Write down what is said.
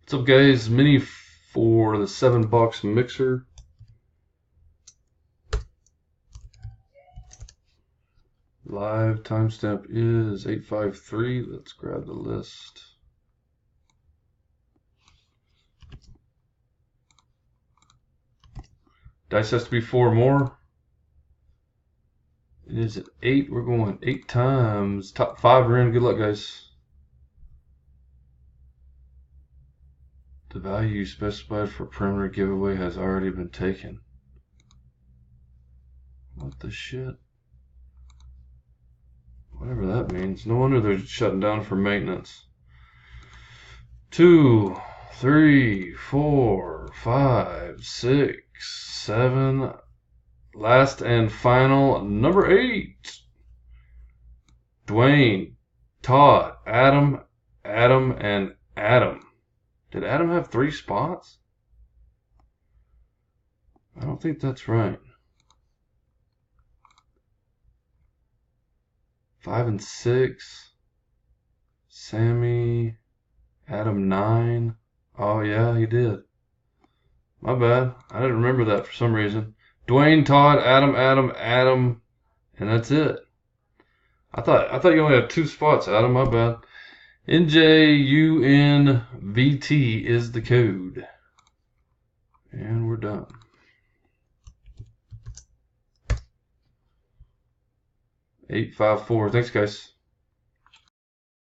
What's up, guys? Mini for the $7 mixer. Live timestamp is 8:53. Let's grab the list. Dice has to be 4 more. It is at 8. We're going 8 times. Top 5 are in. Good luck, guys. The value specified for perimeter giveaway has already been taken. What the shit? Whatever that means. No wonder they're shutting down for maintenance. 2, 3, 4, 5, 6, 7. Last and final, number 8. Dwayne, Todd, Adam, and Adam. Did Adam have 3 spots? I don't think that's right. 5 and 6. Sammy, Adam 9. Oh yeah, he did. My bad. I didn't remember that for some reason. Dwayne, Todd, Adam, and that's it. I thought you only had 2 spots, Adam. My bad. NJUNVT is the code. And we're done. $854. Thanks, guys.